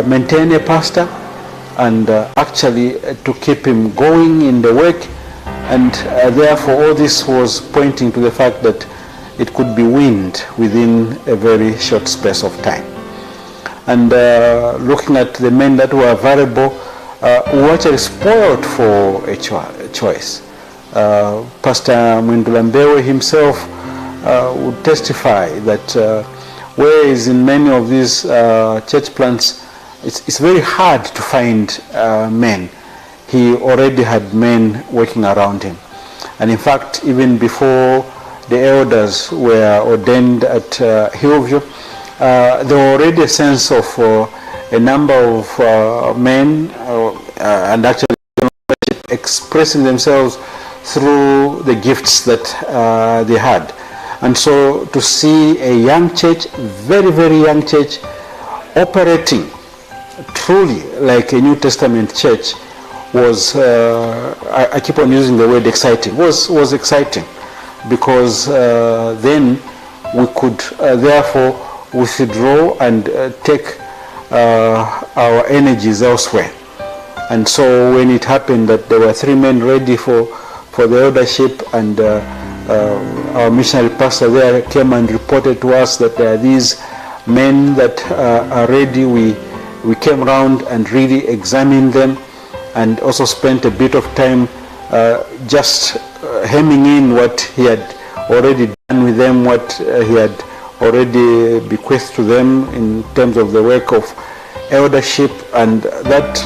maintain a pastor and actually to keep him going in the work. And therefore all this was pointing to the fact that it could be weaned within a very short space of time. And looking at the men that were available, we were actually spoiled for a choice. Pastor Mwindulambewe himself would testify that whereas in many of these church plants, it's very hard to find men. He already had men working around him. And in fact, even before the elders were ordained at Hillview, there was already a sense of a number of men and actually expressing themselves through the gifts that they had. And so to see a young church, very, very young church, operating truly like a New Testament church was, I keep on using the word exciting, was exciting, because then we could therefore withdraw and take our energies elsewhere. And so when it happened that there were 3 men ready for the eldership, and our missionary pastor there came and reported to us that there are these men that are ready, we came around and really examined them, and also spent a bit of time just hemming in what he had already done with them, what he had already bequeathed to them in terms of the work of eldership. And that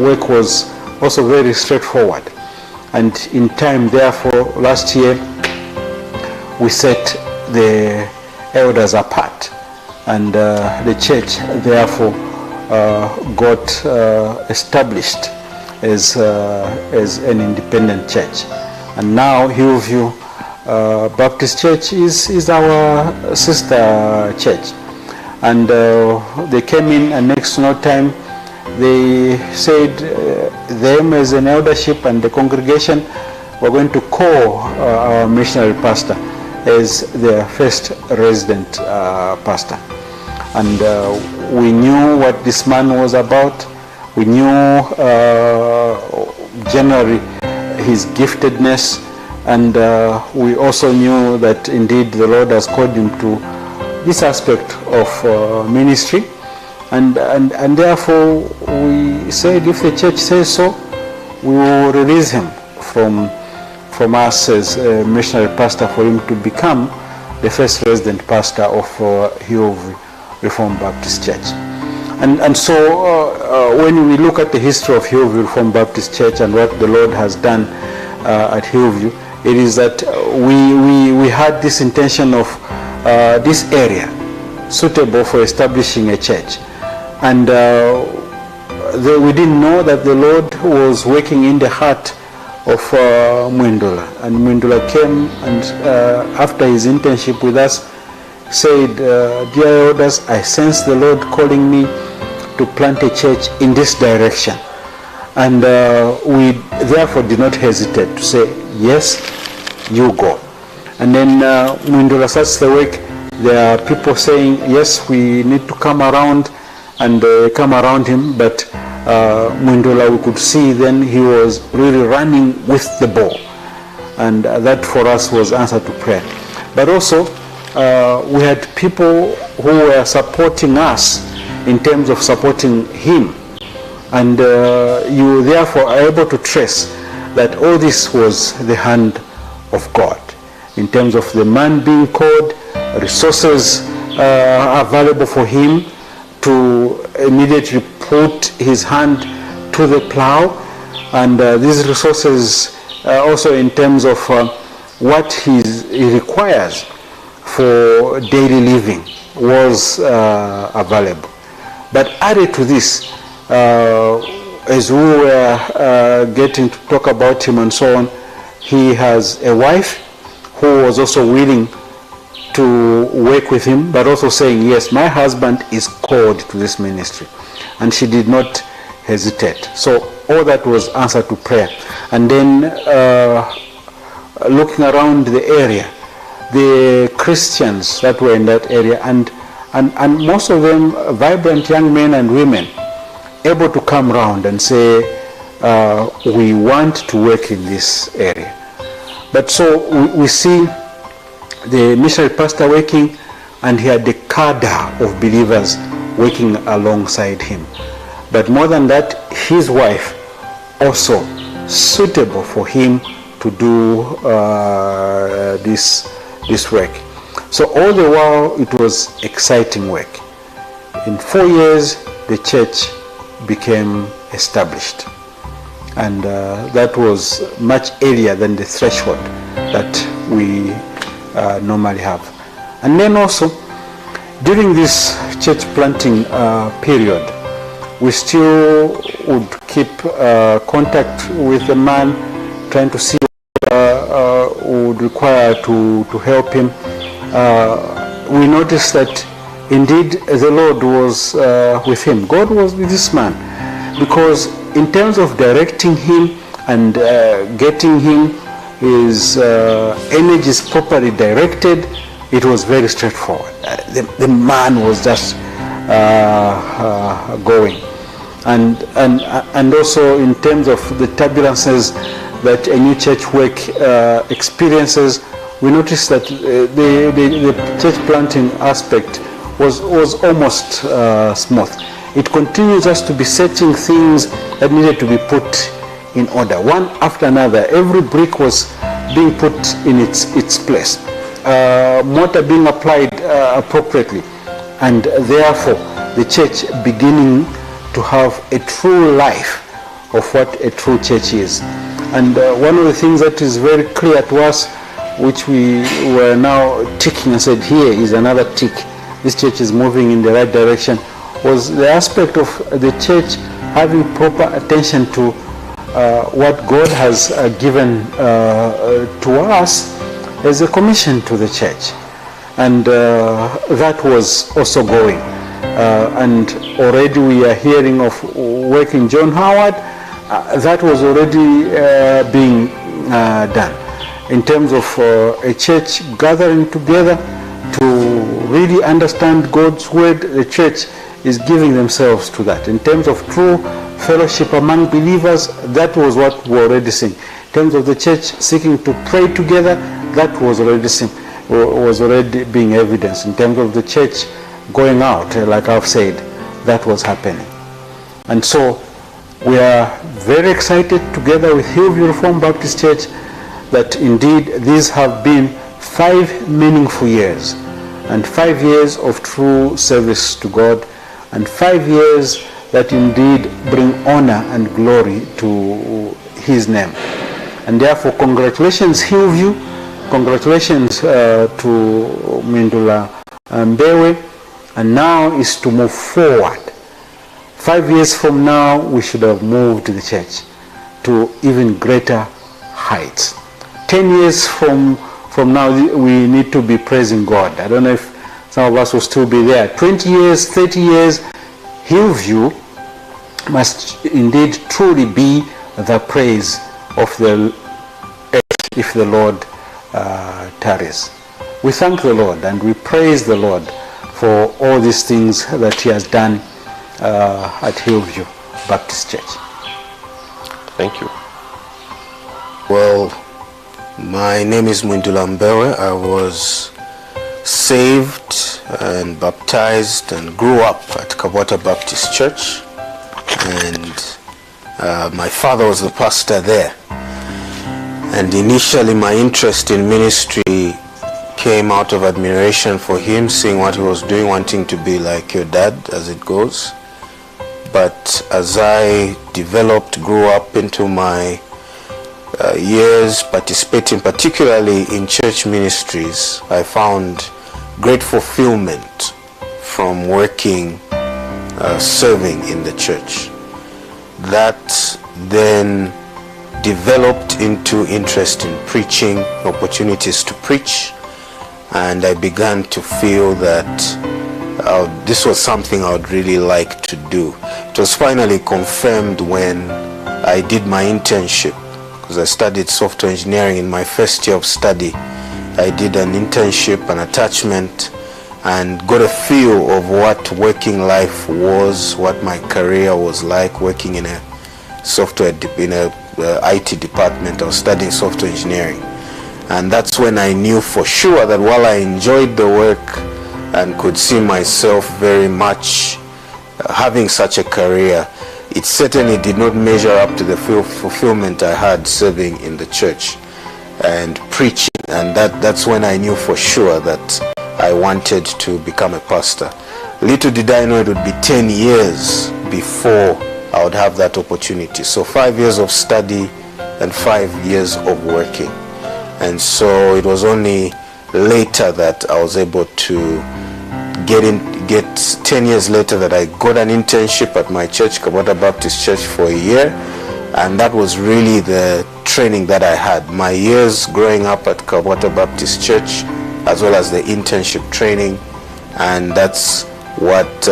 work was also very straightforward. And in time, therefore, last year we set the elders apart, and the church therefore got established as an independent church. And now Hillview Baptist Church is our sister church. And they came in, and next to no time they said them as an eldership and the congregation were going to call our missionary pastor as their first resident pastor. And we knew what this man was about. We knew generally his giftedness, and we also knew that indeed the Lord has called him to this aspect of ministry. And therefore we said, if the church says so, we will release him from us as a missionary pastor, for him to become the first resident pastor of Hillview Reformed Baptist Church. And so when we look at the history of Hillview Reformed Baptist Church and what the Lord has done at Hillview, it is that we had this intention of this area suitable for establishing a church. And we didn't know that the Lord was working in the heart of Mwindula. And Mwindula came and after his internship with us said, dear elders, I sense the Lord calling me to plant a church in this direction. And we therefore did not hesitate to say, yes, you go. And then Mwindula starts the work. There are people saying, yes, we need to come around, and come around him. But Mwindula, we could see then he was really running with the ball. And that for us was answer to prayer. But also, we had people who were supporting us in terms of supporting him. And you therefore are able to trace that all this was the hand of God. In terms of the man being called, resources available for him to immediately put his hand to the plow. And these resources also in terms of what he requires for daily living was available. But added to this, as we were getting to talk about him and so on, he has a wife who was also willing to work with him, but also saying, yes, my husband is called to this ministry. And she did not hesitate. So all that was answer to prayer. And then looking around the area, the Christians that were in that area, and and most of them vibrant young men and women, able to come around and say, we want to work in this area. But so we see the missionary pastor working, and he had a cadre of believers working alongside him. But more than that, his wife also suitable for him to do this work. So all the while it was exciting work. In 4 years the church became established, and that was much earlier than the threshold that we normally have. And then also during this church planting period, we still would keep contact with the man, trying to see what would require to help him. We noticed that indeed the Lord was with him. God was with this man, because in terms of directing him and getting his energies properly directed, it was very straightforward. The man was just going. And also in terms of the turbulences that a new church work experiences, we noticed that the church planting aspect was almost smooth. It continues us to be setting things that needed to be put in order, one after another. Every brick was being put in its place, mortar being applied appropriately, and therefore the church beginning to have a true life of what a true church is. And one of the things that is very clear to us, which we were now ticking and said, here is another tick, this church is moving in the right direction, was the aspect of the church having proper attention to what God has given to us as a commission to the church. And that was also going. And already we are hearing of work in John Howard. That was already being done. In terms of a church gathering together to really understand God's word, the church is giving themselves to that. In terms of true fellowship among believers, that was what we already seeing. In terms of the church seeking to pray together, that was already seen, was already being evidenced. In terms of the church going out, like I've said, that was happening. And so we are very excited together with Hillview Reformed Baptist Church that indeed these have been 5 meaningful years, and 5 years of true service to God, and 5 years that indeed bring honor and glory to His name. And therefore, congratulations Hillview, congratulations to Mwindula Mbewe, and now is to move forward. 5 years from now, we should have moved the church to even greater heights. 10 years from now, we need to be praising God. I don't know if some of us will still be there. 20 years, 30 years, Hillview must indeed truly be the praise of the earth if the Lord tarries. We thank the Lord and we praise the Lord for all these things that He has done at Hillview Baptist Church. Thank you. Well, my name is Mwindula Mbewe. I was saved and baptized and grew up at Kabwata Baptist Church, and my father was the pastor there. And initially my interest in ministry came out of admiration for him, seeing what he was doing, wanting to be like your dad, as it goes. But as I developed, grew up into my years participating particularly in church ministries, I found great fulfillment from working, serving in the church. That then developed into interest in preaching, opportunities to preach, and I began to feel that this was something I would really like to do. It was finally confirmed when I did my internship, because I studied software engineering. In my first year of study, I did an internship, an attachment, and got a feel of what working life was, what my career was like working in a IT department. I was studying software engineering, and that's when I knew for sure that while I enjoyed the work and could see myself very much having such a career, it certainly did not measure up to the fulfillment I had serving in the church and preaching. And that's when I knew for sure that I wanted to become a pastor. Little did I know it would be 10 years before I would have that opportunity. So 5 years of study and 5 years of working. And so it was only later that I was able to get 10 years later that I got an internship at my church, Kabota Baptist Church, for a year. And that was really the training that I had. My years growing up at Kabota Baptist Church, as well as the internship training. And that's what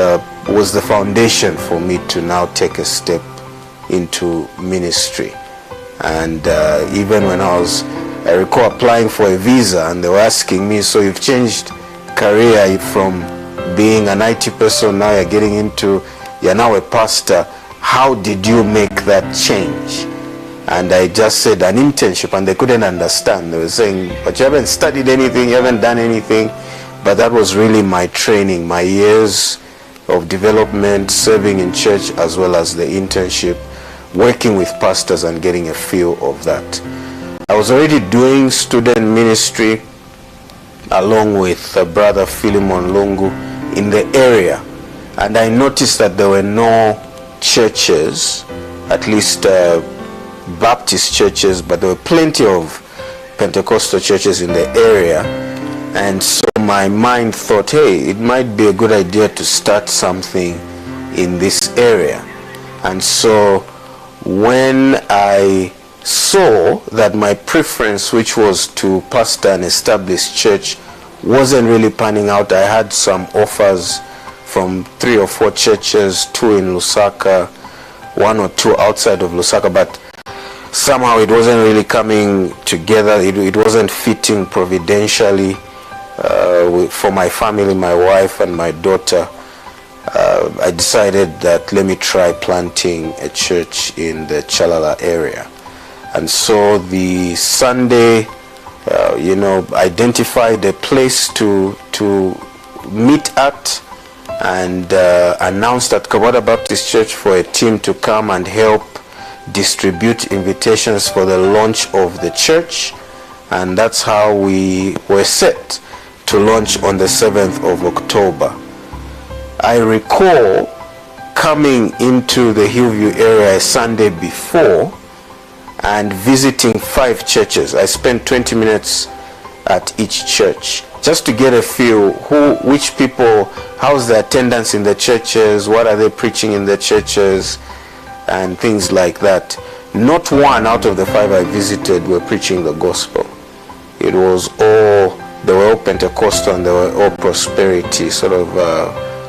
was the foundation for me to now take a step into ministry. And even when I recall applying for a visa, and they were asking me, so you've changed career from being an IT person, now you're now a pastor. How did you make that change? And I just said an internship, and they couldn't understand. They were saying, but you haven't studied anything, you haven't done anything. But that was really my training, my years of development, serving in church, as well as the internship, working with pastors and getting a feel of that. I was already doing student ministry along with brother Philemon Lungu in the area, and I noticed that there were no churches, at least Baptist churches, but there were plenty of Pentecostal churches in the area. And so my mind thought, hey, it might be a good idea to start something in this area. And so when I saw that my preference, which was to pastor an established church, wasn't really panning out, I had some offers from 3 or 4 churches, 2 in Lusaka, 1 or 2 outside of Lusaka, but somehow it wasn't really coming together. It wasn't fitting providentially for my family, my wife and my daughter. I decided that let me try planting a church in the Chalala area. And so the Sunday, identified a place to meet at, and announced at Kabota Baptist Church for a team to come and help distribute invitations for the launch of the church. And that's how we were set to launch on the 7th of October. I recall coming into the Hillview area a Sunday before and visiting 5 churches. I spent 20 minutes at each church just to get a feel which people, how's the attendance in the churches, what are they preaching in the churches, and things like that. Not one out of the 5 I visited were preaching the gospel. It was they were all Pentecostal, and they were all prosperity, sort of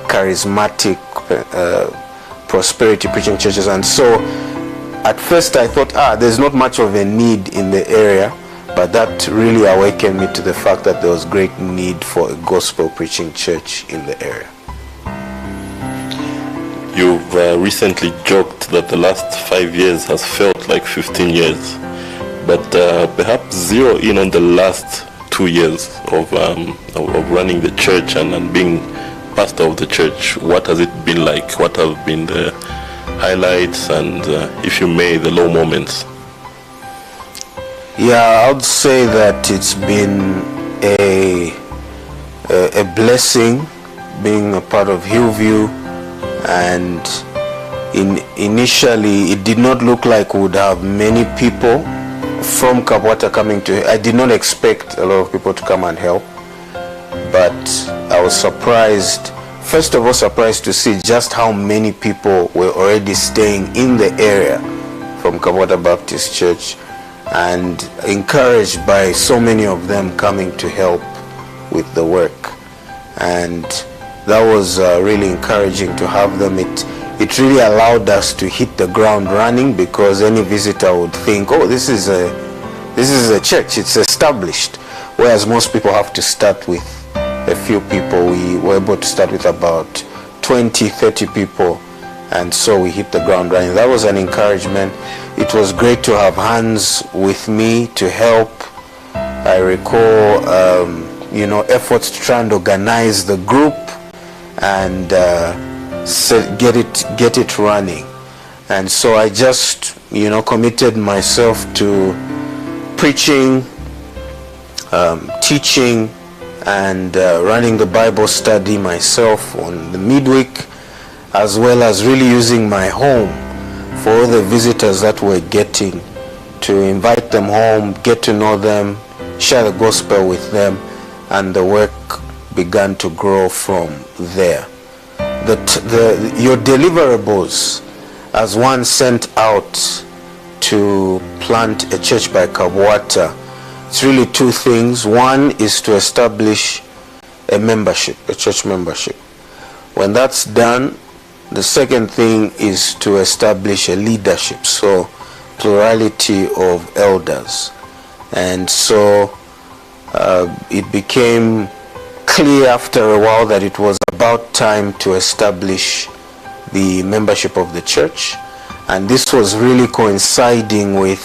charismatic prosperity preaching churches. And so at first I thought, there's not much of a need in the area, but that really awakened me to the fact that there was great need for a gospel preaching church in the area. You've recently joked that the last 5 years has felt like 15 years, but perhaps zero in on the last 2 years of running the church and being pastor of the church. What has it been like? What have been the highlights and, if you may, the low moments? Yeah, I would say that it's been a blessing being a part of Hillview. And initially it did not look like we would have many people from Kabota coming to. I did not expect a lot of people to come and help, but I was surprised, first of all surprised to see just how many people were already staying in the area from Kabota Baptist Church, and encouraged by so many of them coming to help with the work. And that was really encouraging to have them. It really allowed us to hit the ground running, because any visitor would think, oh, this is a church, it's established, whereas most people have to start with a few people. We were able to start with about 20, 30 people, and so we hit the ground running. That was an encouragement. It was great to have hands with me to help. I recall, efforts to try and organize the group and get it running. And so I just, committed myself to preaching, teaching, and running the Bible study myself on the midweek, as well as really using my home for all the visitors that we're getting, to invite them home, get to know them, share the gospel with them, and the work began to grow from there. Your deliverables, as one sent out to plant a church by Kabwata, it's really two things. One is to establish a membership, a church membership. When that's done, the second thing is to establish a leadership, so plurality of elders. And so it became clear after a while that it was about time to establish the membership of the church. And this was really coinciding with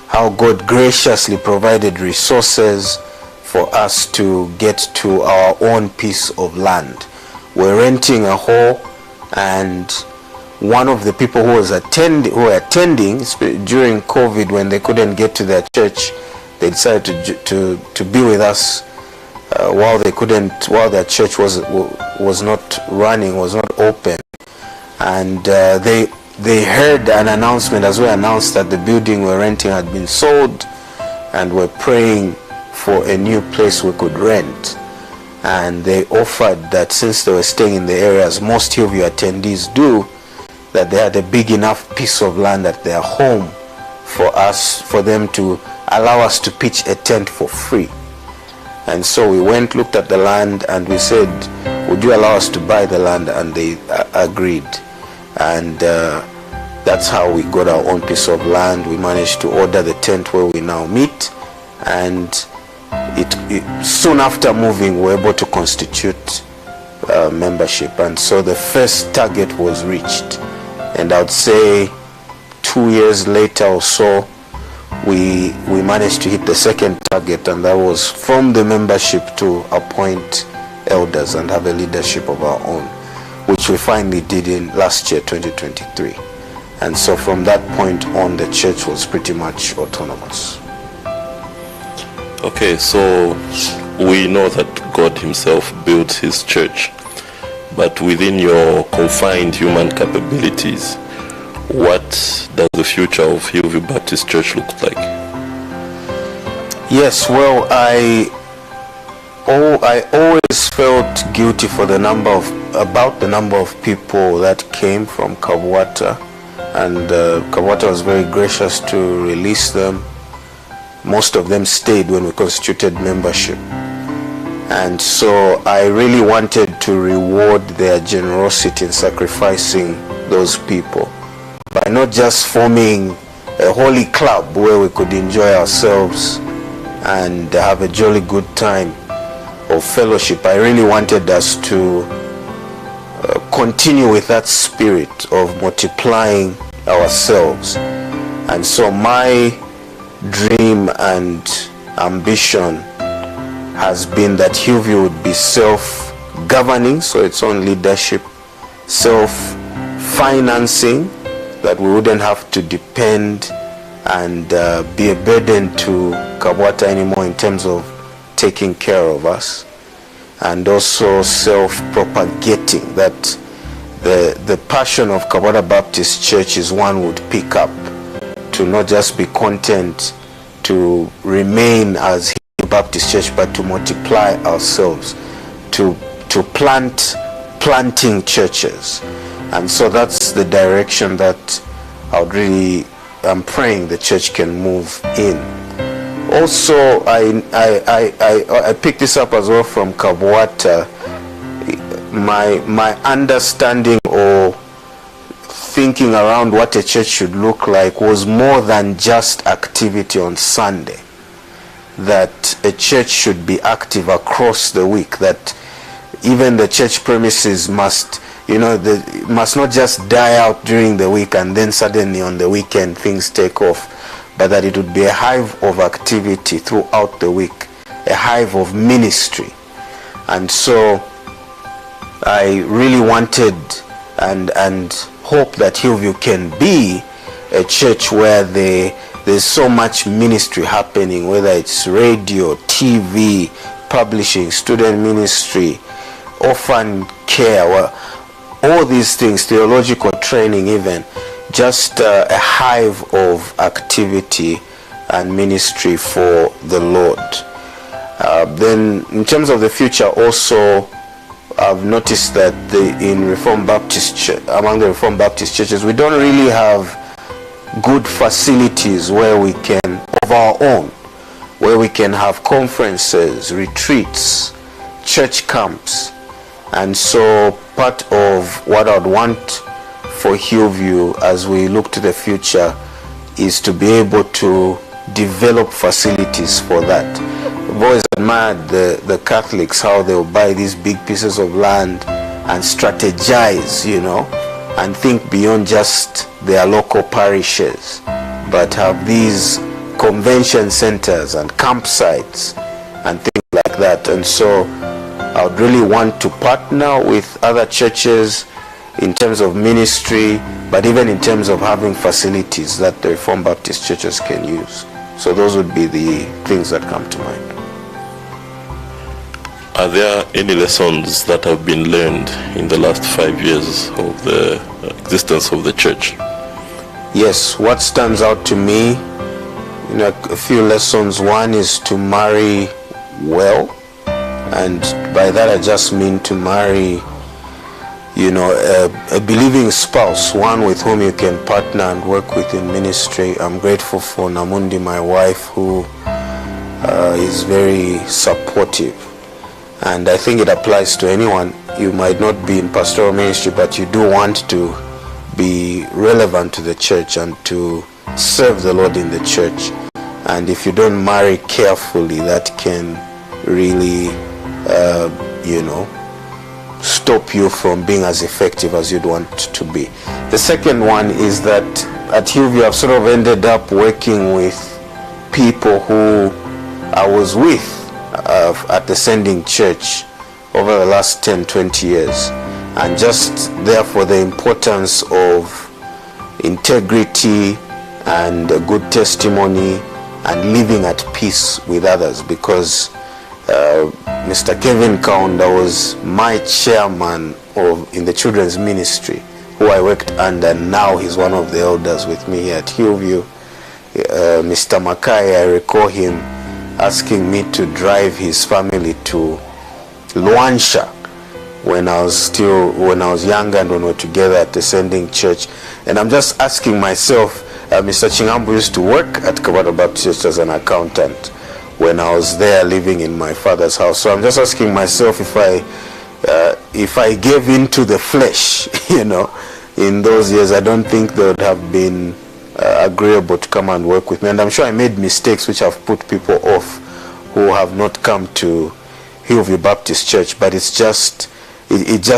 how God graciously provided resources for us to get to our own piece of land. We're renting a hall, and one of the people who were attending during COVID, when they couldn't get to their church, they decided to be with us while their church was not running, was not open. And they heard an announcement as we announced that the building we're renting had been sold, and were praying for a new place we could rent. And they offered that since they were staying in the area, as most of your attendees do, that they had a big enough piece of land at their home for them to allow us to pitch a tent for free. And so we went, looked at the land, and we said, would you allow us to buy the land? And they agreed. And that's how we got our own piece of land. We managed to order the tent where we now meet, and soon after moving, we were able to constitute membership. And so the first target was reached, and I would say 2 years later or so, we managed to hit the second target, and that was from the membership to appoint elders and have a leadership of our own, which we finally did in last year, 2023. And so from that point on, the church was pretty much autonomous. Okay, so we know that God himself built his church, but within your confined human capabilities, what does the future of Hillview Baptist Church look like? Yes, well, I always felt guilty for about the number of people that came from Kabwata, and Kabwata was very gracious to release them. Most of them stayed when we constituted membership, and so I really wanted to reward their generosity in sacrificing those people by not just forming a holy club where we could enjoy ourselves and have a jolly good time of fellowship. I really wanted us to continue with that spirit of multiplying ourselves. And so my dream and ambition has been that Hillview would be self-governing, so its own leadership, self-financing, that we wouldn't have to depend and be a burden to Kabwata anymore in terms of taking care of us, and also self-propagating, that the passion of Kabwata Baptist Church is one would pick up, to not just be content to remain as Hillview Baptist Church, but to multiply ourselves, to planting churches. And so that's the direction that I'm praying the church can move in. Also, I picked this up as well from Kabwata. My understanding or thinking around what a church should look like was more than just activity on Sunday. that a church should be active across the week, that even the church premises must, must not just die out during the week and then suddenly on the weekend things take off, but that it would be a hive of activity throughout the week, a hive of ministry. And so I really wanted and hope that Hillview can be a church where there's so much ministry happening, whether it's radio, TV, publishing, student ministry, orphan care, all these things, theological training even, just a hive of activity and ministry for the Lord. Then in terms of the future also, I've noticed that among the Reformed Baptist churches, we don't really have good facilities where we can, of our own, where we can have conferences, retreats, church camps. And so part of what I'd want for Hillview as we look to the future is to be able to develop facilities for that. I've always admired the Catholics, how they'll buy these big pieces of land and strategize, and think beyond just their local parishes, but have these convention centers and campsites and things like that. And so I would really want to partner with other churches in terms of ministry, but even in terms of having facilities that the Reformed Baptist churches can use. So those would be the things that come to mind. Are there any lessons that have been learned in the last 5 years of the existence of the church? Yes, what stands out to me, a few lessons. One is to marry well, and by that I just mean to marry, a believing spouse, one with whom you can partner and work with in ministry. I'm grateful for Namundi, my wife, who is very supportive. And I think it applies to anyone. You might not be in pastoral ministry, but you do want to be relevant to the church and to serve the Lord in the church. And if you don't marry carefully, that can really, stop you from being as effective as you'd want to be. The second one is that at Hillview, I've sort of ended up working with people who I was with at the Sending Church over the last 10-20 years, and just therefore the importance of integrity and a good testimony and living at peace with others, because Mr. Kevin Kaunda was my chairman in the children's ministry, who I worked under, and now he's one of the elders with me here at Hillview. Mr. Mackay, I recall him asking me to drive his family to Luansha when I was younger and when we were together at the Sending Church. And I'm just asking myself, Mr. Chingambu used to work at Kabata Baptist as an accountant when I was there living in my father's house. So I'm just asking myself if I gave into the flesh, in those years, I don't think they would have been agreeable to come and work with me. And I'm sure I made mistakes which have put people off who have not come to Hillview Baptist Church. But it just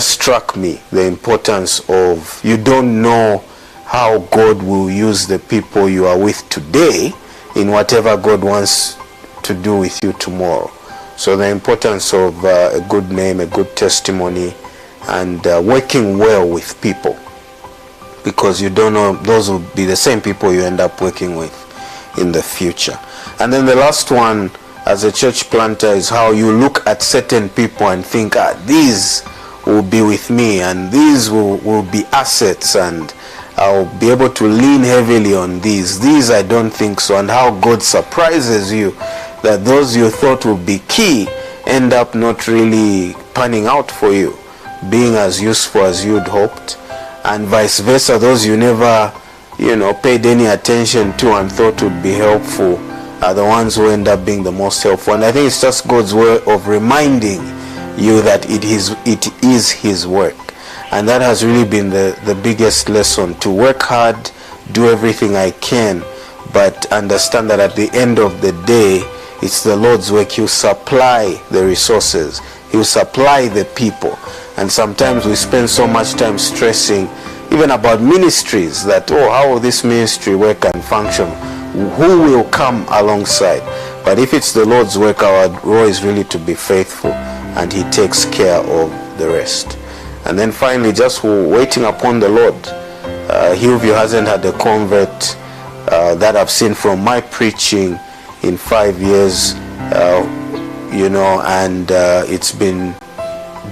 struck me the importance of, you don't know how God will use the people you are with today in whatever God wants to do with you tomorrow. So the importance of a good name, a good testimony, and working well with people, because you don't know, those will be the same people you end up working with in the future. And then the last one as a church planter is how you look at certain people and think, these will be with me, and these will be assets, and I'll be able to lean heavily on these I don't think so. And how God surprises you that those you thought would be key end up not really panning out for you, being as useful as you'd hoped, and vice versa. Those you never paid any attention to and thought would be helpful are the ones who end up being the most helpful. And I think it's just God's way of reminding you that it is his work. And that has really been the biggest lesson, to work hard, do everything I can, but understand that at the end of the day, It's the Lord's work. He'll supply the resources. He'll supply the people. And sometimes we spend so much time stressing even about ministries that, oh, how will this ministry work and function? Who will come alongside? But if it's the Lord's work, our role is really to be faithful, and He takes care of the rest. And then finally, just waiting upon the Lord. Hillview hasn't had a convert that I've seen from my preaching in 5 years, and it's been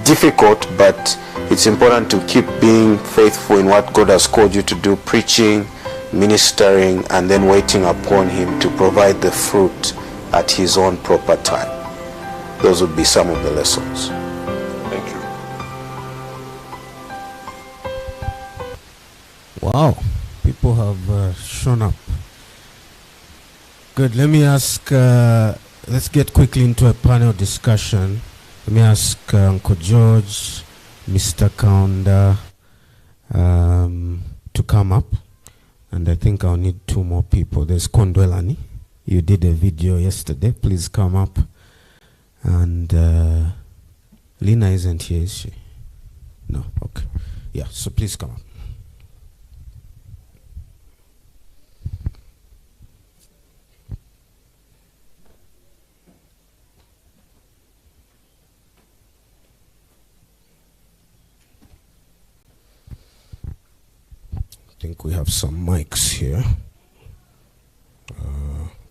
difficult, but it's important to keep being faithful in what God has called you to do, preaching, ministering, and then waiting upon Him to provide the fruit at His own proper time. Those would be some of the lessons. Thank you. Wow, people have shown up. Good. Let me ask, let's get quickly into a panel discussion. Let me ask Uncle George, Mr. Kaunda to come up. And I think I'll need 2 more people. There's Kondwelani. You did a video yesterday. Please come up. And Lina isn't here, is she? No, okay. Yeah, so please come up. I think we have some mics here.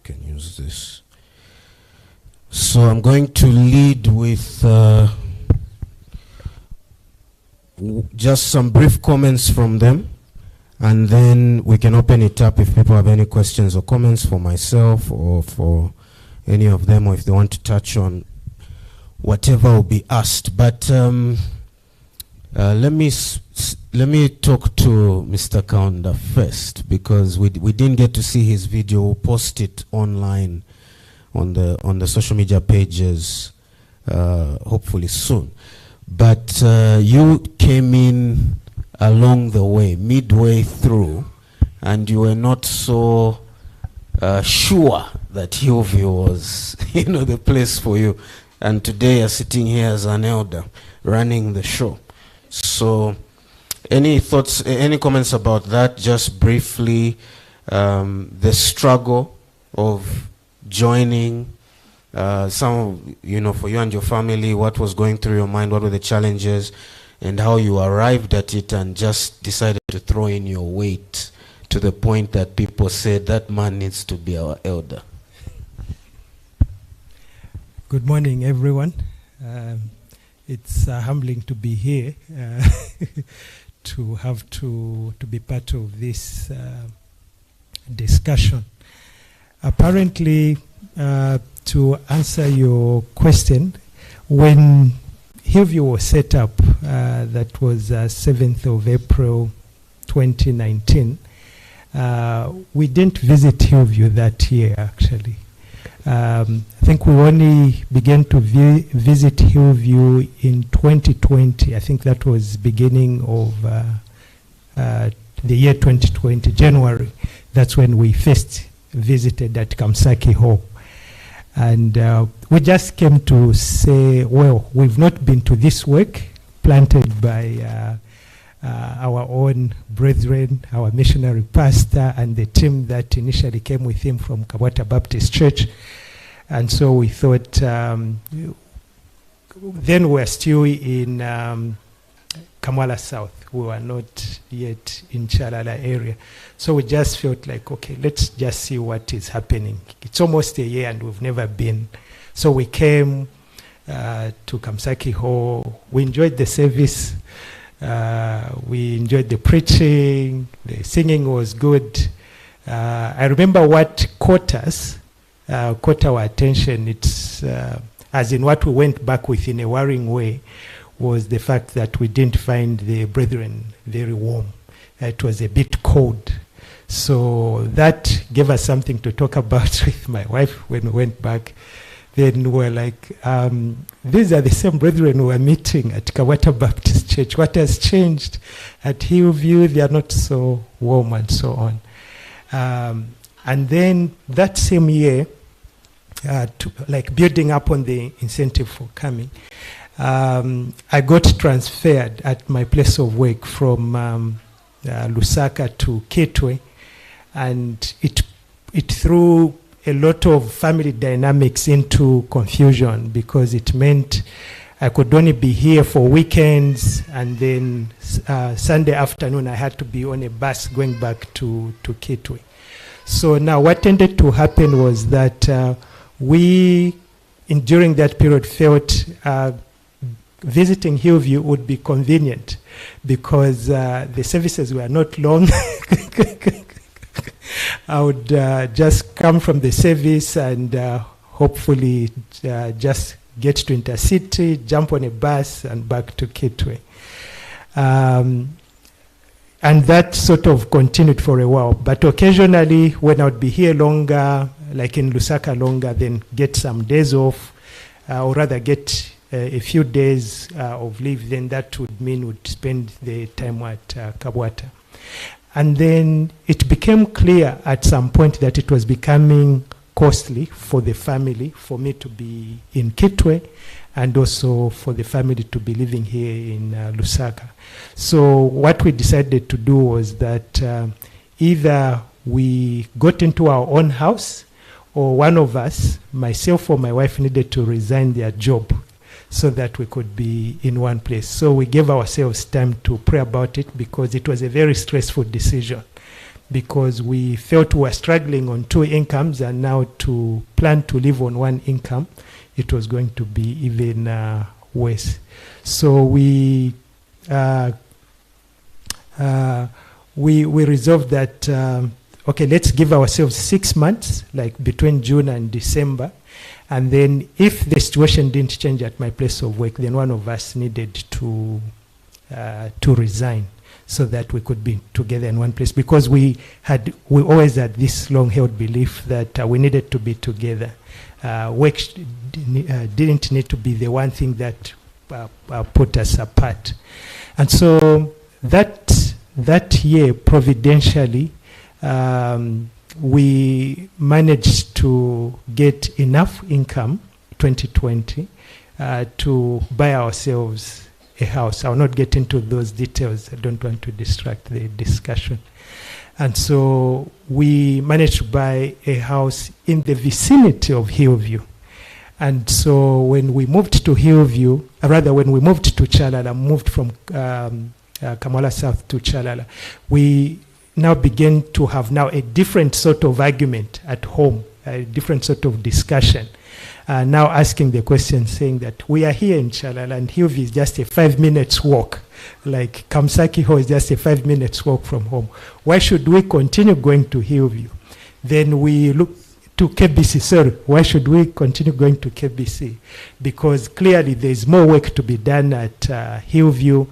Can use this. So I'm going to lead with just some brief comments from them, and then we can open it up if people have any questions or comments for myself or for any of them, or if they want to touch on whatever will be asked. But let me talk to Mr. Kaunda first, because we didn't get to see his video. We'll post it online on the social media pages hopefully soon. But you came in along the way, midway through, and you were not so sure that Hillview was the place for you. And today you're sitting here as an elder running the show. So any thoughts, any comments about that? Just briefly, the struggle of joining, some, for you and your family, what was going through your mind, what were the challenges, and how you arrived at it and just decided to throw in your weight to the point that people said that man needs to be our elder. Good morning, everyone. It's humbling to be here, to have to be part of this discussion. Apparently, to answer your question, when Hillview was set up, that was 7th of April 2019, we didn't visit Hillview that year, actually. I think we only began to visit Hillview in 2020. I think that was beginning of the year 2020, January. That's when we first visited at Kamsaki Hall. And we just came to say, well, we've not been to this work planted by our own brethren, our missionary pastor, and the team that initially came with him from Kabwata Baptist Church. And so we thought, then we're still in Kamwala South. We were not yet in Chalala area. So we just felt like, okay, let's just see what is happening. It's almost a year and we've never been. So we came to Kamsaki Hall. We enjoyed the service. We enjoyed the preaching. The singing was good. I remember what caught our attention. It's as in what we went back with in a worrying way, was the fact that we didn't find the brethren very warm. It was a bit cold. So that gave us something to talk about with my wife when we went back. Then we're like, these are the same brethren who were meeting at Kabwata Baptist Church. What has changed at Hillview? They are not so warm and so on. And then that same year, like building up on the incentive for coming. I got transferred at my place of work from Lusaka to Kitwe, and it threw a lot of family dynamics into confusion, because it meant I could only be here for weekends, and then Sunday afternoon I had to be on a bus going back to Kitwe. So now what tended to happen was that during that period felt visiting Hillview would be convenient, because the services were not long. I would just come from the service and hopefully just get to Intercity, jump on a bus and back to Kitwe. And that sort of continued for a while. But occasionally when I would be here longer, like in Lusaka longer, then get some days off, or rather get a few days of leave, then that would mean would spend the time at Kabwata. And then it became clear at some point that it was becoming costly for the family, for me to be in Kitwe, and also for the family to be living here in Lusaka. So what we decided to do was that either we got into our own house, or one of us, myself or my wife, needed to resign their job so that we could be in one place. So we gave ourselves time to pray about it, because it was a very stressful decision, because we felt we were struggling on 2 incomes, and now to plan to live on 1 income, it was going to be even worse. So we resolved that, okay, let's give ourselves 6 months, like between June and December. And then if the situation didn't change at my place of work, then one of us needed to resign, so that we could be together in one place, because we always had this long-held belief that we needed to be together. Work didn't need to be the one thing that put us apart. And so that year, providentially, we managed to get enough income, 2020, to buy ourselves a house. I'll not get into those details. I don't want to distract the discussion. And so we managed to buy a house in the vicinity of Hillview. And so when we moved to Hillview, when we moved to Chalala, moved from Kamala South to Chalala, we now began to have now a different sort of argument at home, a different sort of discussion. Now asking the question, saying that we are here in Chalala, and Hillview is just a 5 minutes walk. Like Kamsaki Hall is just a 5 minutes walk from home. Why should we continue going to Hillview? Then we look to KBC, sorry, why should we continue going to KBC? Because clearly there's more work to be done at Hillview.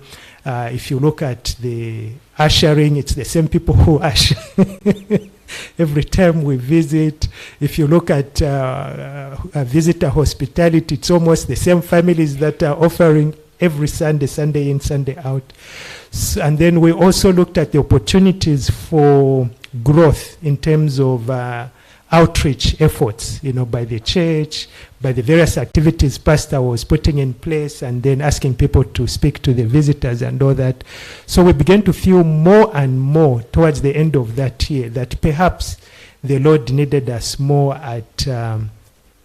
If you look at the ushering, it's the same people who usher every time we visit. If you look at visitor hospitality, it's almost the same families that are offering every Sunday, Sunday in, Sunday out. And then we also looked at the opportunities for growth in terms of outreach efforts, by the church, by the various activities pastor was putting in place, and then asking people to speak to the visitors and all that. So we began to feel more and more towards the end of that year that perhaps the Lord needed us more at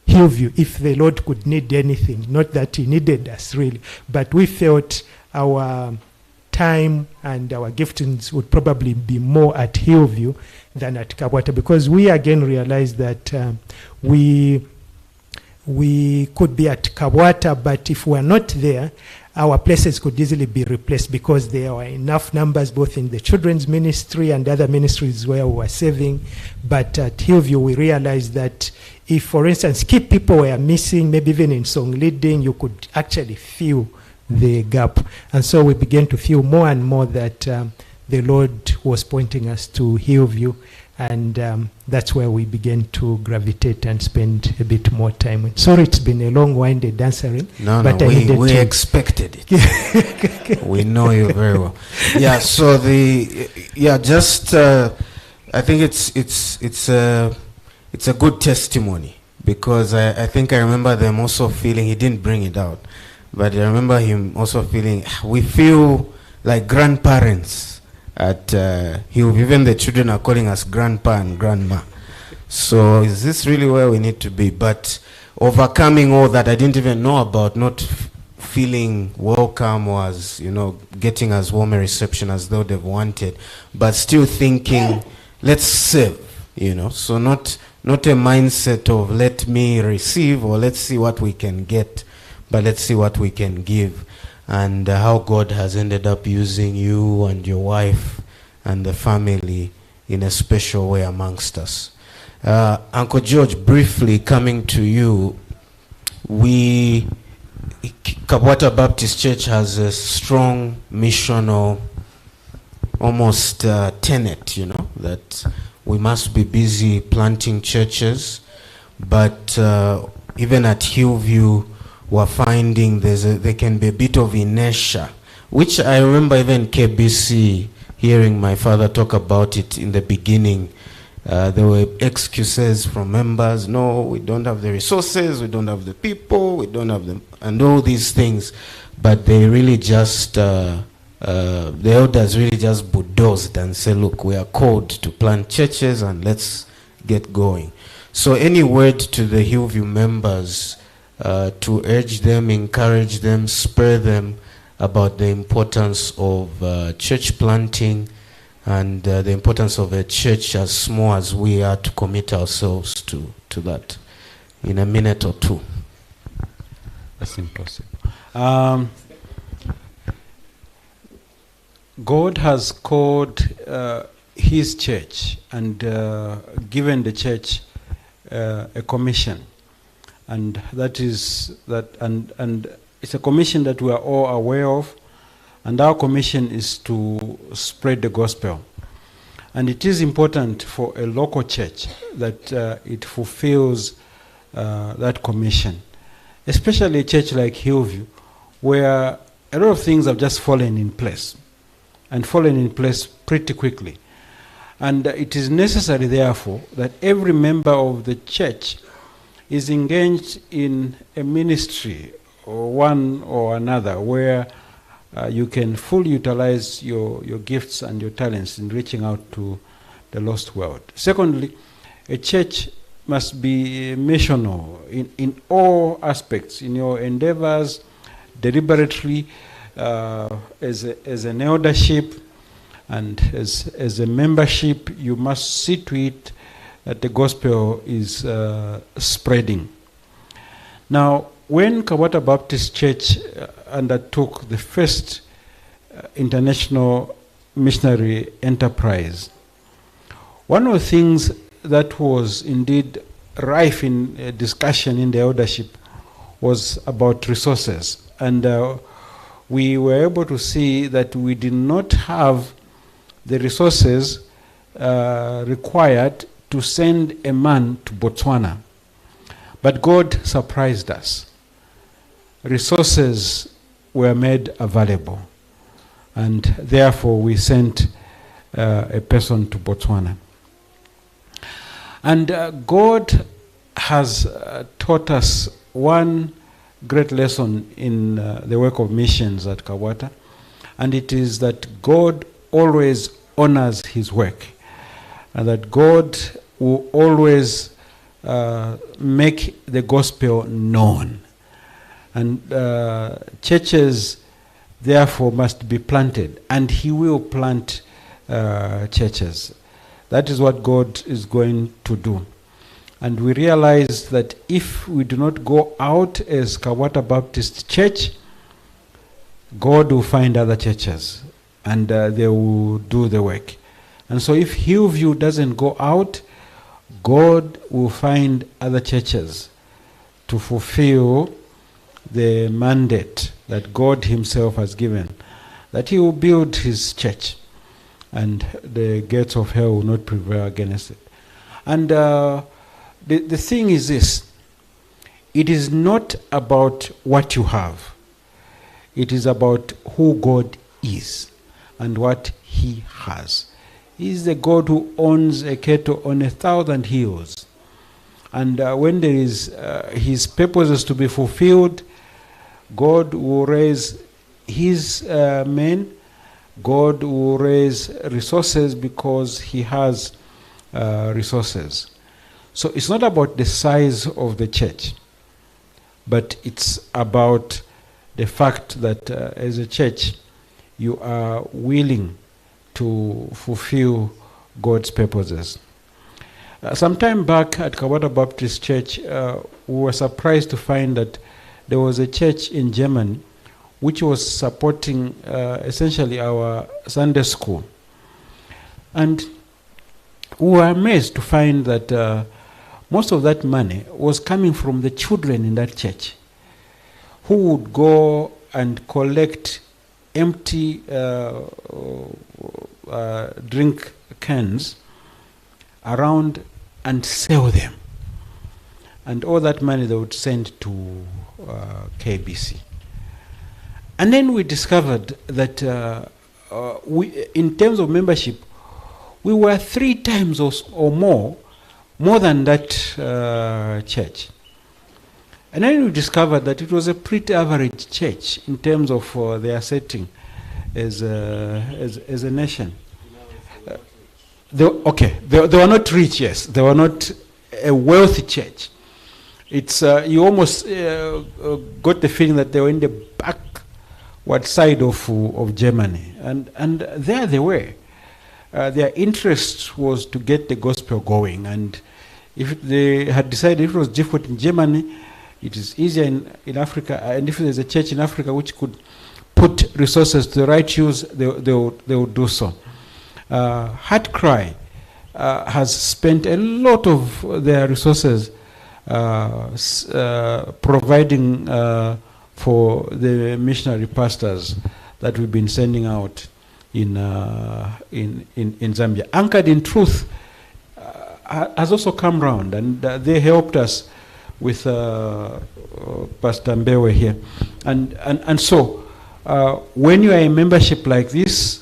Hillview, if the Lord could need anything. Not that he needed us really, but we felt our time and our giftings would probably be more at Hillview than at Kabwata, because we again realized that we could be at Kabwata, but if we are not there, our places could easily be replaced, because there were enough numbers both in the children's ministry and other ministries where we were serving. But at Hillview, we realized that if, for instance, key people were missing, maybe even in song leading, you could actually feel the gap. And so we began to feel more and more that the Lord was pointing us to Hillview, and that's where we began to gravitate and spend a bit more time. Sorry, it's been a long-winded answering. No, we expected it. We know you very well. Yeah. So I think it's a good testimony, because I think I remember them also feeling, he didn't bring it out, but I remember him also feeling, we feel like grandparents at Hillview. Even the children are calling us grandpa and grandma. So is this really where we need to be? But overcoming all that I didn't even know about, not feeling welcome, was, you know, getting as warm a reception as though they've wanted, but still thinking, let's serve, you know. So not a mindset of let me receive or let's see what we can get, but let's see what we can give. And how God has ended up using you and your wife and the family in a special way amongst us. Uncle George, briefly coming to you, Kabwata Baptist Church has a strong missional, almost tenet, you know, that we must be busy planting churches, but even at Hillview, we're finding there can be a bit of inertia, which I remember even KBC, hearing my father talk about it in the beginning. There were excuses from members, no, we don't have the resources, we don't have the people, we don't have them, and all these things. But they really just, the elders really just bulldozed and said, look, we are called to plant churches and let's get going. So any word to the Hillview members to urge them, encourage them, spur them about the importance of church planting, and the importance of a church as small as we are to commit ourselves to that in a minute or two. That's impossible. God has called his church and given the church a commission, and that is that, and it's a commission that we are all aware of. And our commission is to spread the gospel. And it is important for a local church that it fulfills that commission. Especially a church like Hillview, where a lot of things have just fallen in place. And fallen in place pretty quickly. And it is necessary, therefore, that every member of the church is engaged in a ministry, or one or another, where you can fully utilize your gifts and your talents in reaching out to the lost world. Secondly, a church must be missional in all aspects, in your endeavors, deliberately, as an eldership and as a membership. You must see to it that the gospel is spreading. Now, when Kabwata Baptist Church undertook the first international missionary enterprise, one of the things that was indeed rife in discussion in the eldership was about resources. And we were able to see that we did not have the resources required to send a man to Botswana. But God surprised us. Resources were made available, and therefore we sent a person to Botswana. And God has taught us one great lesson in the work of missions at Kabwata, and it is that God always honors his work, and that God will always make the gospel known. And churches, therefore, must be planted, and he will plant churches. That is what God is going to do. And we realize that if we do not go out as Kabwata Baptist Church, God will find other churches, and they will do the work. And so if Hillview doesn't go out, God will find other churches to fulfill the mandate that God himself has given, that he will build his church and the gates of hell will not prevail against it. And the thing is this: it is not about what you have, it is about who God is and what he has. He is the God who owns a cattle on 1,000 hills, And when there is his purposes to be fulfilled, God will raise his men. God will raise resources because he has resources. So it's not about the size of the church, but it's about the fact that as a church, you are willing to fulfill God's purposes. Some time back at Kawada Baptist Church, we were surprised to find that there was a church in Germany which was supporting essentially our Sunday school. And we were amazed to find that most of that money was coming from the children in that church, who would go and collect empty drink cans around and sell them. And all that money they would send to KBC. And then we discovered that we, in terms of membership, we were 3 times or more than that church. And then we discovered that it was a pretty average church in terms of their setting as a nation. They were not rich, yes. They were not a wealthy church. It's you almost got the feeling that they were in the backward side of Germany, and there they were. Their interest was to get the gospel going, and if they had decided if it was difficult in Germany, it is easier in Africa, and if there's a church in Africa which could put resources to the right use, they would do so. Heartcry has spent a lot of their resources providing for the missionary pastors that we've been sending out in Zambia. Anchored in Truth has also come round, and they helped us with Pastor Mbewe here. And so, when you are in membership like this,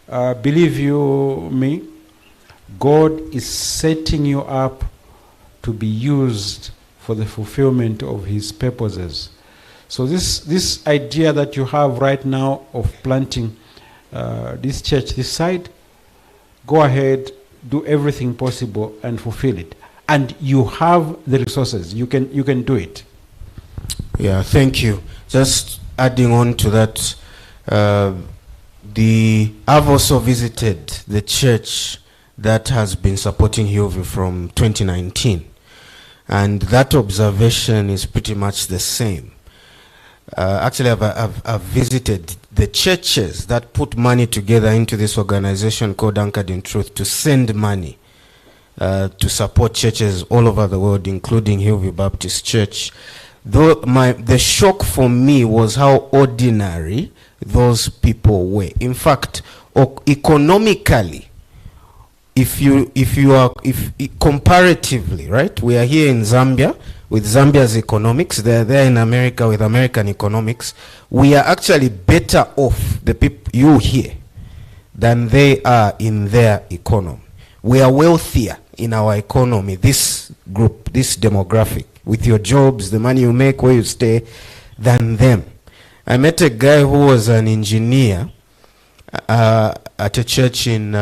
believe you me, God is setting you up to be used for the fulfillment of his purposes. So this idea that you have right now of planting this church this side, go ahead, do everything possible and fulfill it. And you have the resources. You can do it. Yeah, thank you. Just adding on to that, I've also visited the church that has been supporting Hillview from 2019, and that observation is pretty much the same. Actually, I've visited the churches that put money together into this organization called Anchored in Truth to send money to support churches all over the world, including Hillview Baptist Church. Though the shock for me was how ordinary those people were. In fact, economically, if comparatively, right? We are here in Zambia with Zambia's economics. They're there in America with American economics. We are actually better off, the people you here, than they are in their economy. We are wealthier in our economy, this group, this demographic, with your jobs, the money you make, where you stay, than them. I met a guy who was an engineer at a church in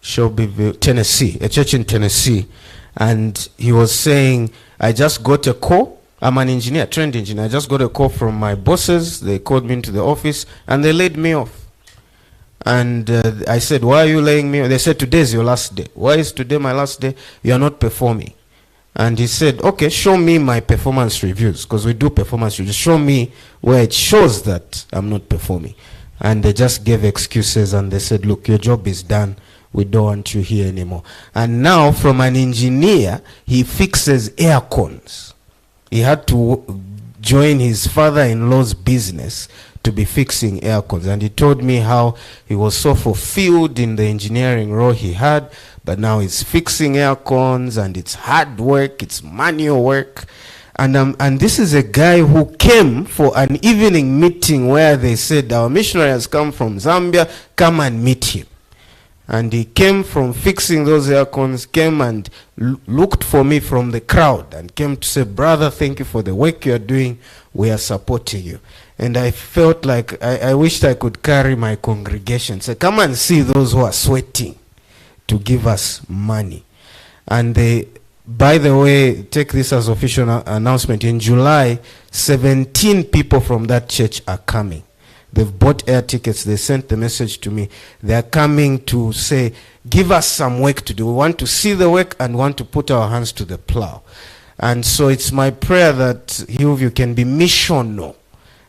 Shelbyville, Tennessee, a church in Tennessee, and he was saying, I just got a call. I'm an engineer, trained engineer. I just got a call from my bosses. They called me into the office and they laid me off. And I said, why are you laying me off? They said, today's your last day. Why is today my last day? You are not performing. And he said, okay, show me my performance reviews, because we do performance reviews. Show me where it shows that I'm not performing. And they just gave excuses and they said, look, your job is done. We don't want you here anymore. And now, from an engineer, he fixes air cons. He had to join his father-in-law's business to be fixing air cons. And he told me how he was so fulfilled in the engineering role he had, but now he's fixing air cons, and it's hard work, it's manual work. And this is a guy who came for an evening meeting where they said, our missionary has come from Zambia, come and meet him. And he came from fixing those air cons, came and looked for me from the crowd and came to say, brother, thank you for the work you're doing. We are supporting you. And I felt like I wished I could carry my congregation. Say, come and see those who are sweating to give us money. And they, by the way, take this as official announcement. In July, 17 people from that church are coming. They've bought air tickets. They sent the message to me. They are coming to say, give us some work to do. We want to see the work and want to put our hands to the plow. And so it's my prayer that you can be missional,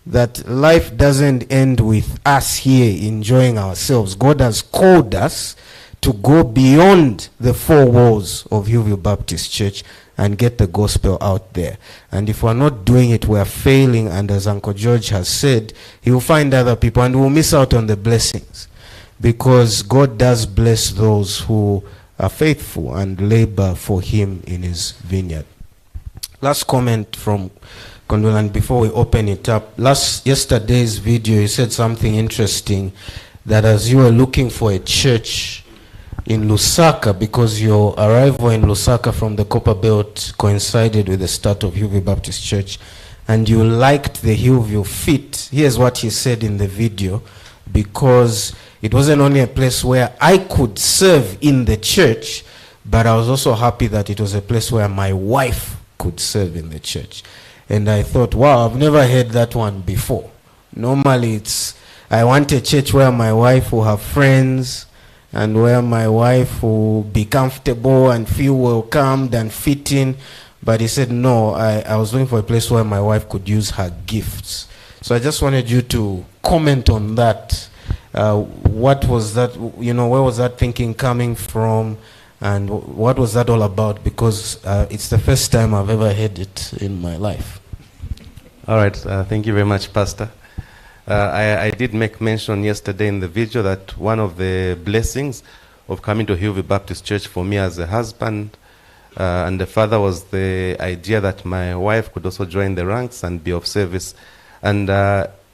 that life doesn't end with us here enjoying ourselves. God has called us to go beyond the four walls of Hillview Baptist Church and get the gospel out there. And if we're not doing it, we're failing. And as Uncle George has said, he will find other people and we'll miss out on the blessings. Because God does bless those who are faithful and labor for him in his vineyard. Last comment from Condolan before we open it up. Yesterday's video, you said something interesting, that as you were looking for a church in Lusaka, because your arrival in Lusaka from the Copper Belt coincided with the start of Hillview Baptist Church, and you liked the Hillview fit. Here's what he said in the video, because it wasn't only a place where I could serve in the church, but I was also happy that it was a place where my wife could serve in the church. And I thought, wow, I've never heard that one before. Normally it's, I want a church where my wife will have friends, and where my wife will be comfortable and feel welcomed and fit in. But he said, no, I was looking for a place where my wife could use her gifts. So I just wanted you to comment on that. What was that, where was that thinking coming from? And what was that all about? Because it's the first time I've ever heard it in my life. All right, thank you very much, Pastor. I did make mention yesterday in the video that one of the blessings of coming to Hillview Baptist Church for me as a husband and the father was the idea that my wife could also join the ranks and be of service. And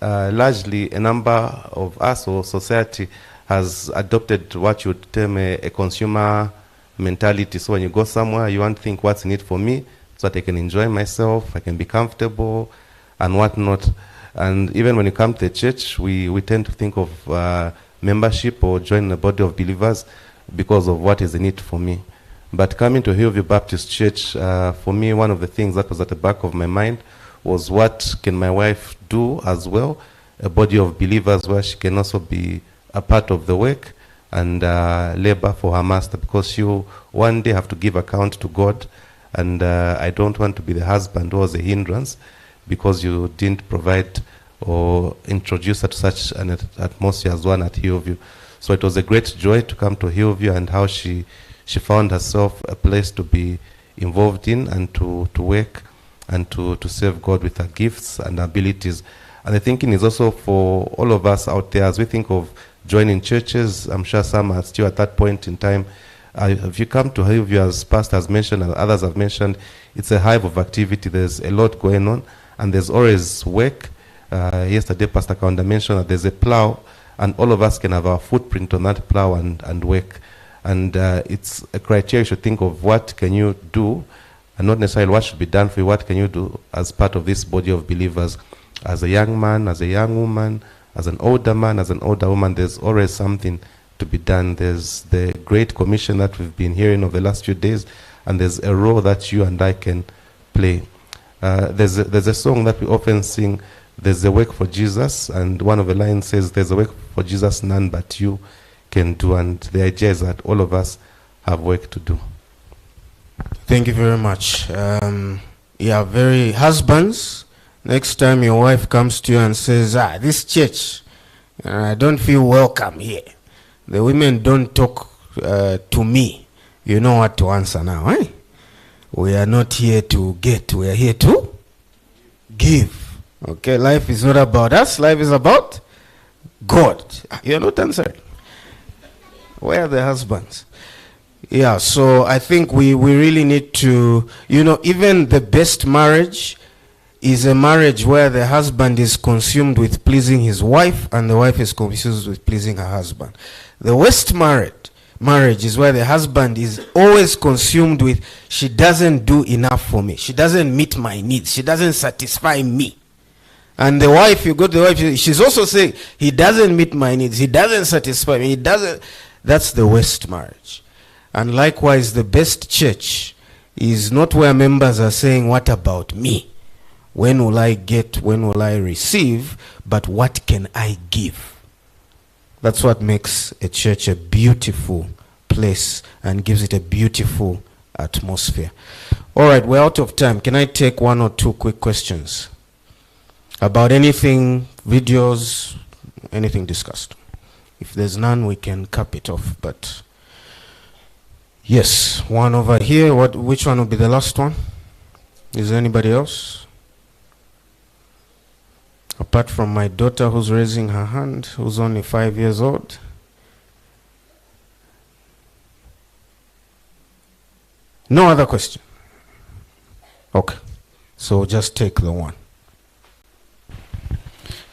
largely a number of us or society has adopted what you would term a consumer mentality. So when you go somewhere, you want to think, what's in it for me so that I can enjoy myself, I can be comfortable and whatnot. And even when you come to the church, we tend to think of membership or join a body of believers because of what is in it for me. But coming to Hillview Baptist Church, for me, one of the things that was at the back of my mind was, what can my wife do as well? A body of believers where she can also be a part of the work and labor for her master, because she will one day have to give account to God. And I don't want to be the husband who was a hindrance because you didn't provide or introduce her to such an atmosphere as one at Hillview. So it was a great joy to come to Hillview, and how she found herself a place to be involved in and to work and to serve God with her gifts and abilities. And the thinking is also for all of us out there, as we think of joining churches, I'm sure some are still at that point in time. If you come to Hillview, as Pastor has mentioned and others have mentioned, it's a hive of activity. There's a lot going on, and there's always work. Yesterday, Pastor Kaunda mentioned that there's a plow, and all of us can have our footprint on that plow and work. And it's a criteria you should think of, what can you do, and not necessarily what should be done for you, what can you do as part of this body of believers. As a young man, as a young woman, as an older man, as an older woman, there's always something to be done. There's the Great Commission that we've been hearing over the last few days, and there's a role that you and I can play. There's a song that we often sing, there's a work for Jesus, and one of the lines says, there's a work for Jesus none but you can do. And the idea is that all of us have work to do. Thank you very much. Husbands, next time your wife comes to you and says, this church, I don't feel welcome here, the women don't talk to me, you know what to answer now, eh? We are not here to get, we are here to give. Okay, life is not about us, life is about God. You're not answering. Where are the husbands? Yeah, so I think we really need to, even the best marriage is a marriage where the husband is consumed with pleasing his wife and the wife is consumed with pleasing her husband. The worst marriage marriage is where the husband is always consumed with, she doesn't do enough for me, she doesn't meet my needs, she doesn't satisfy me. And the wife, you go to the wife, she's also saying, he doesn't meet my needs, he doesn't satisfy me, he doesn't. That's the worst marriage. And likewise, the best church is not where members are saying, what about me? When will I get, when will I receive? But what can I give? That's what makes a church a beautiful place and gives it a beautiful atmosphere. All right, we're out of time. Can I take one or two quick questions about anything, videos, anything discussed? If there's none, we can cap it off. But yes, one over here. Which one will be the last one? Is there anybody else? Apart from my daughter who's raising her hand, who's only 5 years old. No other question? Okay. So just take the one.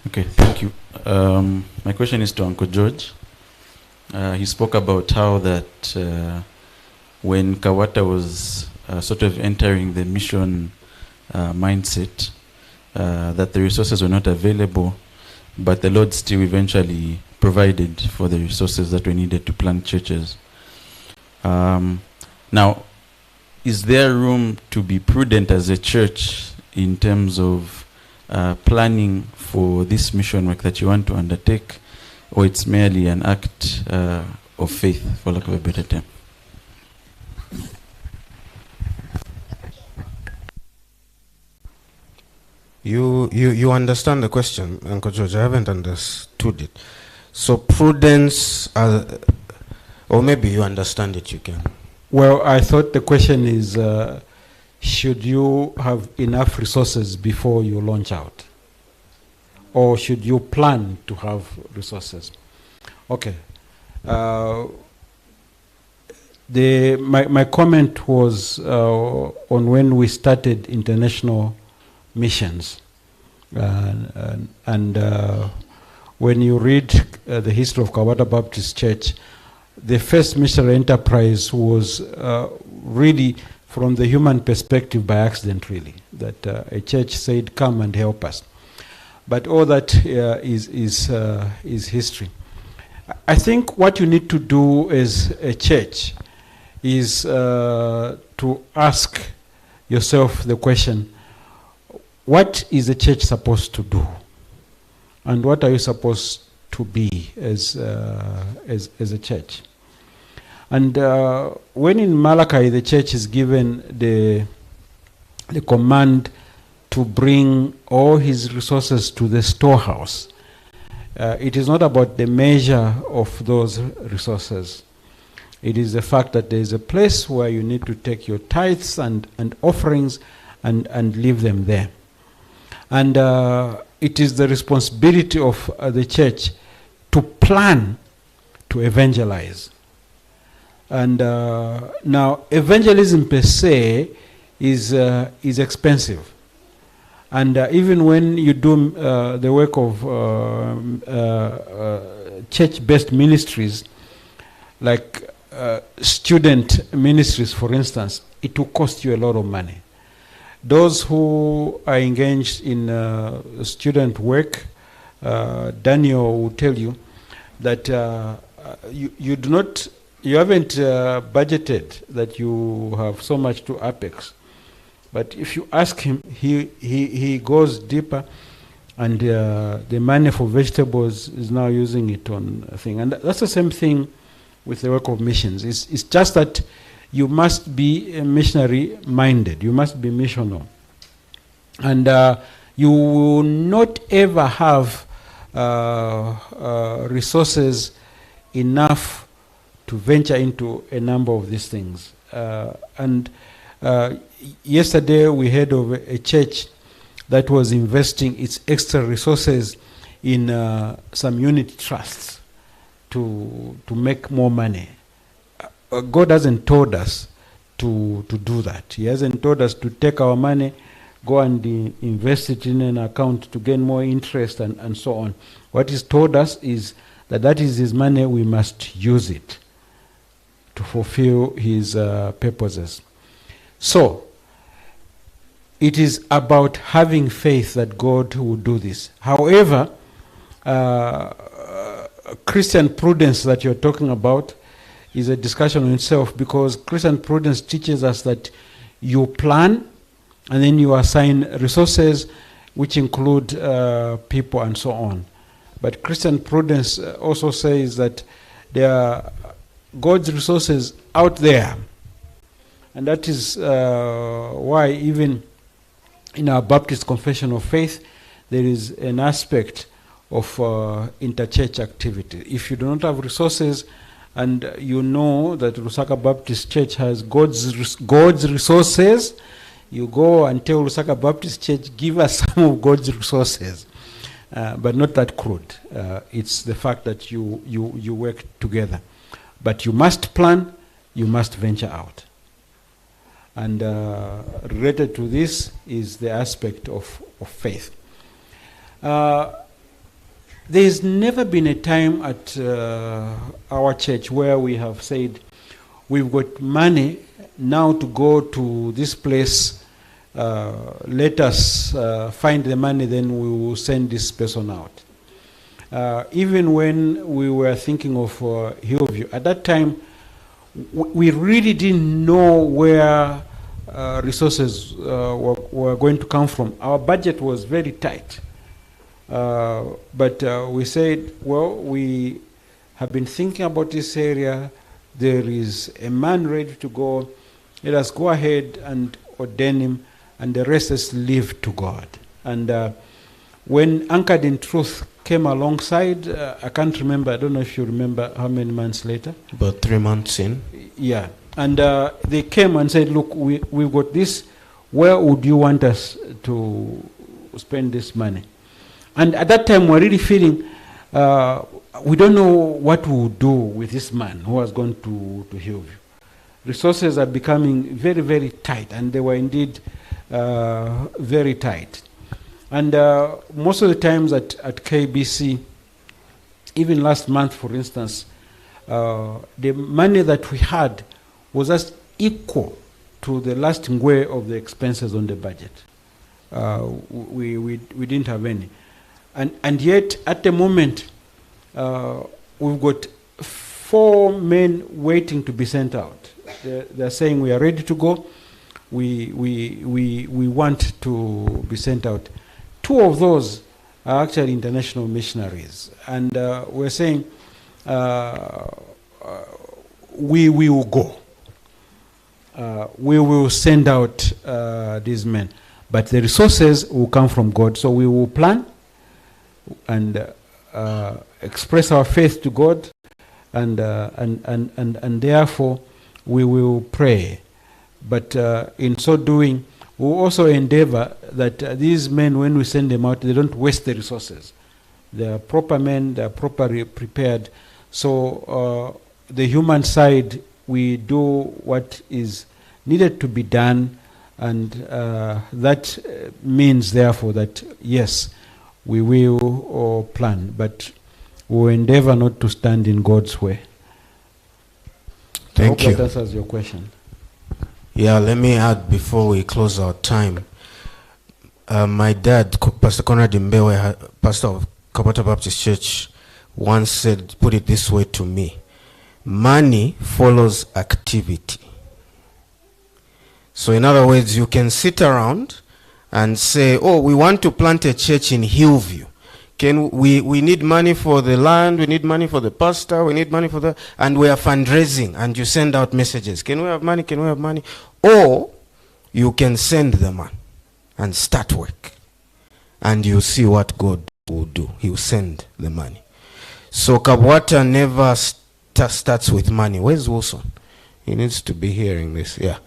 Okay, thank you. My question is to Uncle George. He spoke about how that when Kawata was sort of entering the mission mindset, that the resources were not available, but the Lord still eventually provided for the resources that were needed to plant churches. Now, is there room to be prudent as a church in terms of planning for this mission work that you want to undertake, or it's merely an act of faith, for lack of a better term? You understand the question, Uncle George? I haven't understood it. So prudence, or maybe you understand it, you can. Well, I thought the question is, should you have enough resources before you launch out? Or should you plan to have resources? Okay. My comment was on when we started international missions. And when you read the history of Kawata Baptist Church, the first missionary enterprise was really from the human perspective by accident, really, that a church said, come and help us. But all that is history. I think what you need to do as a church is to ask yourself the question, what is the church supposed to do? And what are you supposed to be as a church? And when in Malachi the church is given the command to bring all his resources to the storehouse, it is not about the measure of those resources. It is the fact that there is a place where you need to take your tithes and offerings and leave them there. And it is the responsibility of the church to plan to evangelize. And now, evangelism per se is expensive. And even when you do the work of church-based ministries, like student ministries, for instance, it will cost you a lot of money. Those who are engaged in student work, Daniel will tell you that you haven't budgeted that you have so much to Apex. But if you ask him, he goes deeper, and the money for vegetables is now using it on a thing. And that's the same thing with the work of missions. It's just that you must be missionary minded. You must be missional. And you will not ever have resources enough to venture into a number of these things. Yesterday we heard of a church that was investing its extra resources in some unit trusts to make more money. God hasn't told us to do that. He hasn't told us to take our money, go and invest it in an account to gain more interest and so on. What He's told us is that is His money, we must use it. to fulfill his purposes. So, it is about having faith that God will do this. However, Christian prudence that you're talking about is a discussion in itself, because Christian prudence teaches us that you plan and then you assign resources which include people and so on. But Christian prudence also says that there are God's resources out there. And that is why even in our Baptist Confession of Faith, there is an aspect of interchurch activity. If you do not have resources, and you know that Lusaka Baptist Church has God's resources, you go and tell Lusaka Baptist Church, give us some of God's resources. But not that crude. It's the fact that you work together. But you must plan, you must venture out. And related to this is the aspect of faith. There's never been a time at our church where we have said, we've got money now to go to this place, let us find the money, then we will send this person out. Even when we were thinking of Hillview, at that time, we really didn't know where resources were going to come from. Our budget was very tight. But we said, well, we have been thinking about this area. There is a man ready to go. Let us go ahead and ordain him, and the rest is leave to God. And when Anchored in Truth came alongside, I can't remember, I don't know if you remember how many months later. About 3 months in. Yeah. And they came and said, look, we've got this. Where would you want us to spend this money? And at that time, we're really feeling, we don't know what we'll do with this man who has gone to Hillview. Resources are becoming very, very tight, and they were indeed very tight. And most of the times at KBC, even last month, for instance, the money that we had was just equal to the last ngwe of the expenses on the budget. We didn't have any. And yet, at the moment, we've got 4 men waiting to be sent out. They're saying we are ready to go. We want to be sent out. 2 of those are actually international missionaries. And we're saying we will go. We will send out these men. But the resources will come from God. So we will plan and express our faith to God, and therefore we will pray. But in so doing, we will also endeavor that these men, when we send them out, they don't waste the resources. They are proper men, they are properly prepared. So the human side, we do what is needed to be done, and that means therefore that yes, we will plan, but we will endeavor not to stand in God's way. Thank you. I hope that answers your question. Yeah, let me add before we close our time. My dad, Pastor Conrad Mbewe, pastor of Kabata Baptist Church, once said, put it this way to me: money follows activity. So in other words, you can sit around and say, oh, we want to plant a church in Hillview. We need money for the land, we need money for the pastor, we need money for the, and we are fundraising, and you send out messages. Can we have money? Can we have money? Or you can send the man and start work, and you see what God will do. He will send the money. So Kabwata never starts with money. Where's Wilson? He needs to be hearing this. Yeah.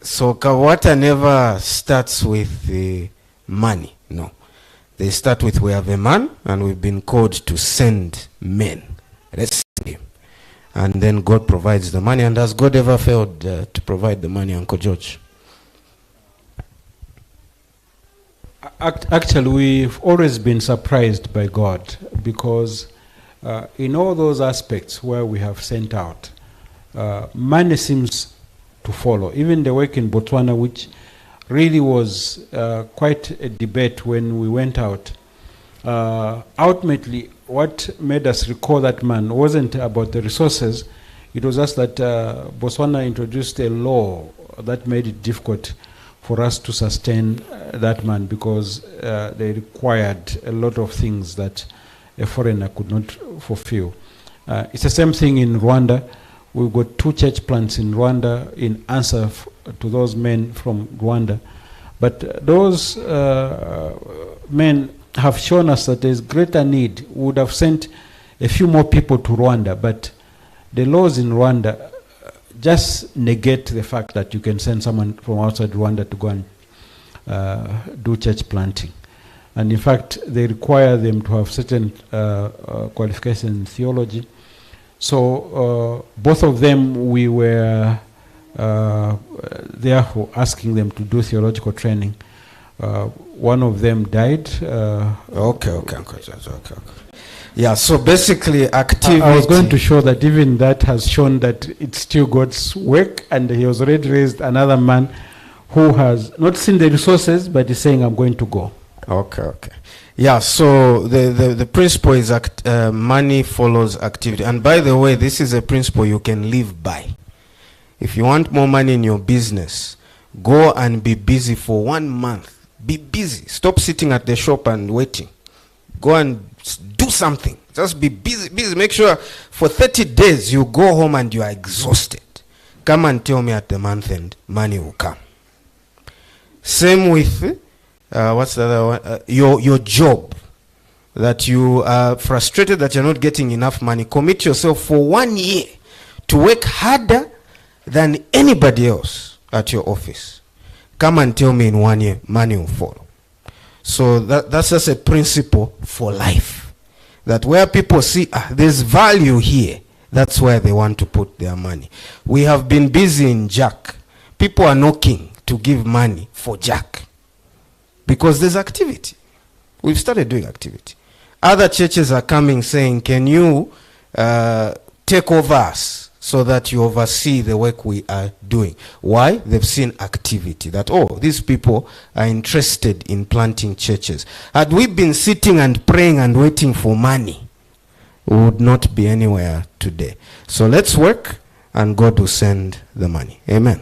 So Kabwata never starts with the money. No. They start with, we have a man, and we've been called to send men. Let's send him. And then God provides the money. And has God ever failed to provide the money, Uncle George? Actually, we've always been surprised by God, because in all those aspects where we have sent out, money seems to follow. Even the work in Botswana, which really was quite a debate when we went out. Ultimately, what made us recall that man wasn't about the resources. It was just that Botswana introduced a law that made it difficult for us to sustain that man, because they required a lot of things that a foreigner could not fulfill. It's the same thing in Rwanda. We've got 2 church plants in Rwanda in answer to those men from Rwanda. But those men have shown us that there's greater need. We would have sent a few more people to Rwanda, but the laws in Rwanda just negate the fact that you can send someone from outside Rwanda to go and do church planting. And in fact, they require them to have certain qualifications in theology. So both of them, we were therefore asking them to do theological training. One of them died. Okay. Yeah, so basically activity. I was going to show that even that has shown that it's still God's work, and he has already raised another man who has not seen the resources, but is saying, I'm going to go. Okay. Yeah, so the principle is money follows activity. And by the way, this is a principle you can live by. If you want more money in your business, go and be busy for 1 month. Be busy. Stop sitting at the shop and waiting. Go and do something. Just be busy. Make sure for 30 days you go home and you are exhausted. Come and tell me at the month end, money will come. Same with what's the other one? Your job. That you are frustrated that you're not getting enough money. Commit yourself for 1 year to work harder than anybody else at your office. Come and tell me in 1 year, money will follow. So that's just a principle for life. That where people see there's value here, that's where they want to put their money. We have been busy in Jack. People are knocking to give money for Jack because there's activity. We've started doing activity. Other churches are coming saying, can you take over us so that you oversee the work we are doing? Why? They've seen activity. That, these people are interested in planting churches. Had we been sitting and praying and waiting for money, we would not be anywhere today. So let's work and God will send the money. Amen.